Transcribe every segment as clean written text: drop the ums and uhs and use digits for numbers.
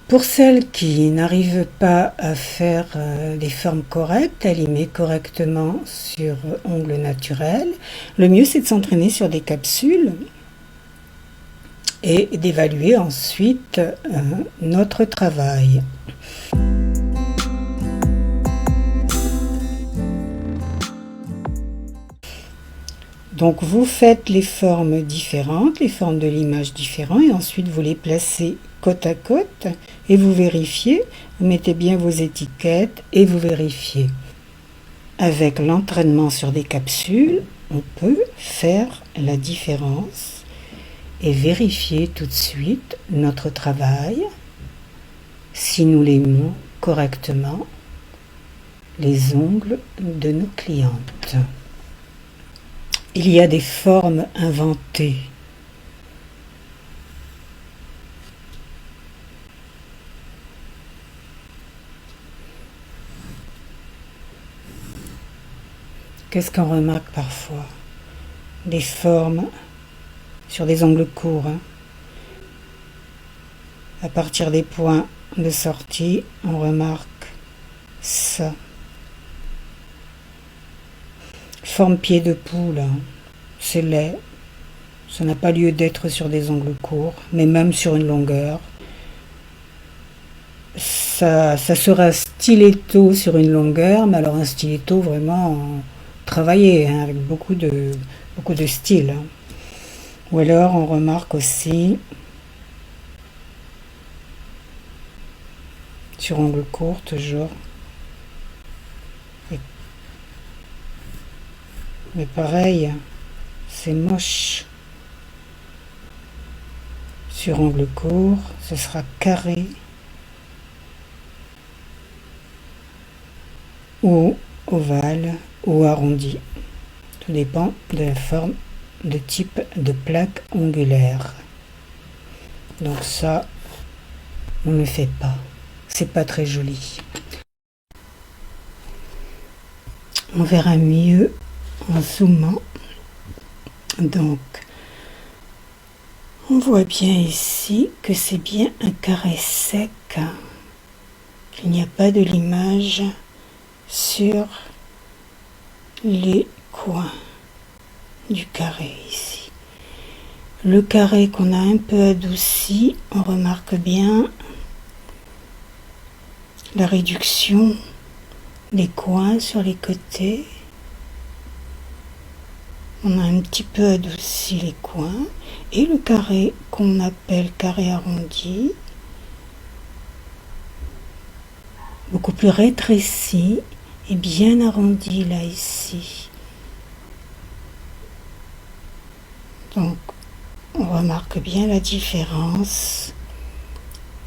Pour celles qui n'arrivent pas à faire des formes correctes, à limer correctement sur ongles naturels, le mieux c'est de s'entraîner sur des capsules et d'évaluer ensuite notre travail. Donc vous faites les formes différentes, les formes de l'image différentes, et ensuite vous les placez côte à côte et vous vérifiez, vous mettez bien vos étiquettes et vous vérifiez. Avec l'entraînement sur des capsules, on peut faire la différence et vérifier tout de suite notre travail, si nous limons correctement les ongles de nos clientes. Il y a des formes inventées. Qu'est-ce qu'on remarque parfois? Des formes sur des ongles courts. À partir des points de sortie, on remarque ça. Forme pied de poule, c'est laid. Ça n'a pas lieu d'être sur des ongles courts, mais même sur une longueur. Ça sera stiletto sur une longueur, mais alors un stiletto vraiment travaillé, avec beaucoup de style. Ou alors on remarque aussi sur ongles courts toujours. Mais pareil, c'est moche. Sur ongles courts, ce sera carré ou ovale ou arrondi. Tout dépend de la forme de type de plaque ongulaire. Donc ça, on ne fait pas. C'est pas très joli. On verra mieux en zoomant. Donc, on voit bien ici que c'est bien un carré sec, qu'il n'y a pas de limage sur les coins du carré ici. Le carré qu'on a un peu adouci, on remarque bien la réduction des coins sur les côtés. On a un petit peu adouci les coins. Et le carré qu'on appelle carré arrondi, beaucoup plus rétréci et bien arrondi là ici. Donc on remarque bien la différence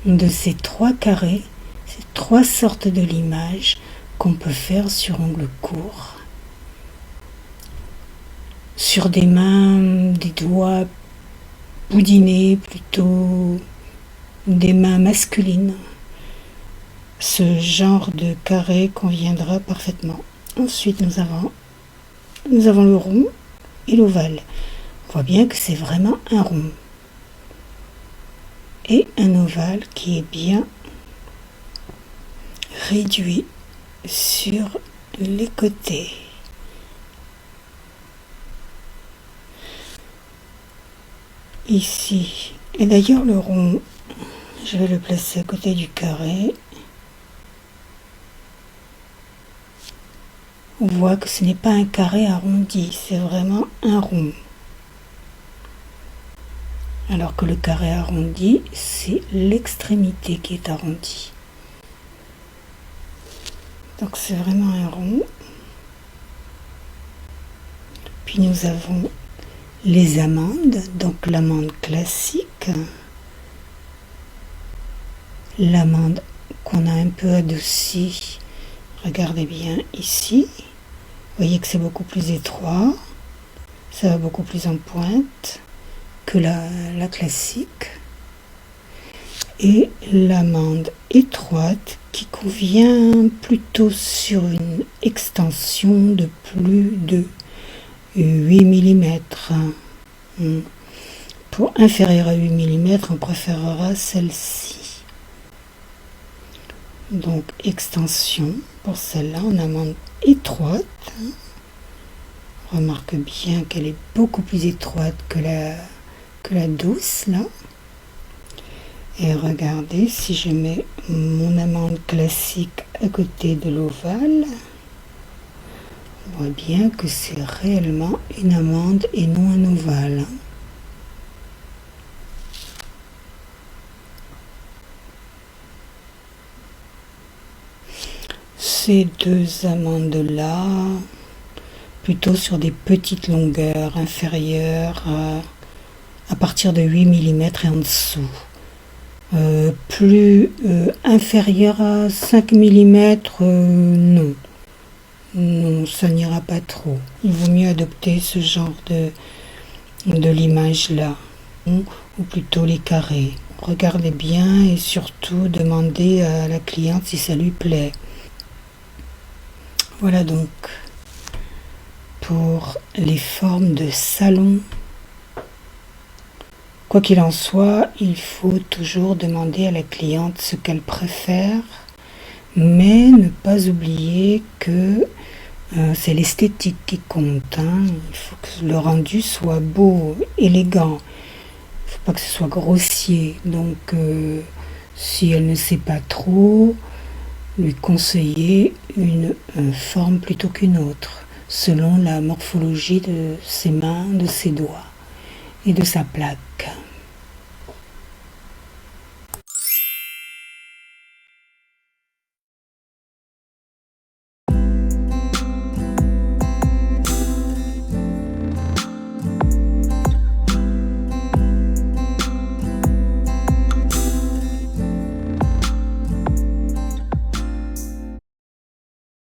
de ces trois carrés, ces trois sortes de limage qu'on peut faire sur ongles courts. Sur des mains, des doigts boudinés, plutôt des mains masculines. Ce genre de carré conviendra parfaitement. Ensuite, nous avons le rond et l'ovale. On voit bien que c'est vraiment un rond. Et un ovale qui est bien réduit sur les côtés. Ici, et d'ailleurs le rond, je vais le placer à côté du carré. On voit que ce n'est pas un carré arrondi, c'est vraiment un rond. Alors que le carré arrondi, c'est l'extrémité qui est arrondie. Donc c'est vraiment un rond. Puis nous avons les amandes, donc l'amande classique, l'amande qu'on a un peu adoucie, regardez bien ici, vous voyez que c'est beaucoup plus étroit, ça va beaucoup plus en pointe que la classique, et l'amande étroite qui convient plutôt sur une extension de plus de 8 mm. Pour inférieur à 8 mm, on préférera celle-ci. Donc extension pour celle-là en amande étroite. Remarque bien qu'elle est beaucoup plus étroite que la douce là. Et regardez, si je mets mon amande classique à côté de l'ovale, on voit bien que c'est réellement une amande et non un ovale. Ces deux amandes-là, plutôt sur des petites longueurs inférieures à partir de 8 mm et en dessous. Plus inférieur à 5 mm, non. Non, ça n'ira pas trop. Il vaut mieux adopter ce genre de limage-là, ou plutôt les carrés. Regardez bien et surtout demandez à la cliente si ça lui plaît. Voilà donc pour les formes de salon. Quoi qu'il en soit, il faut toujours demander à la cliente ce qu'elle préfère, mais ne pas oublier que c'est l'esthétique qui compte. Il faut que le rendu soit beau, élégant. Il ne faut pas que ce soit grossier. Donc, si elle ne sait pas trop, lui conseiller une forme plutôt qu'une autre, selon la morphologie de ses mains, de ses doigts et de sa plaque.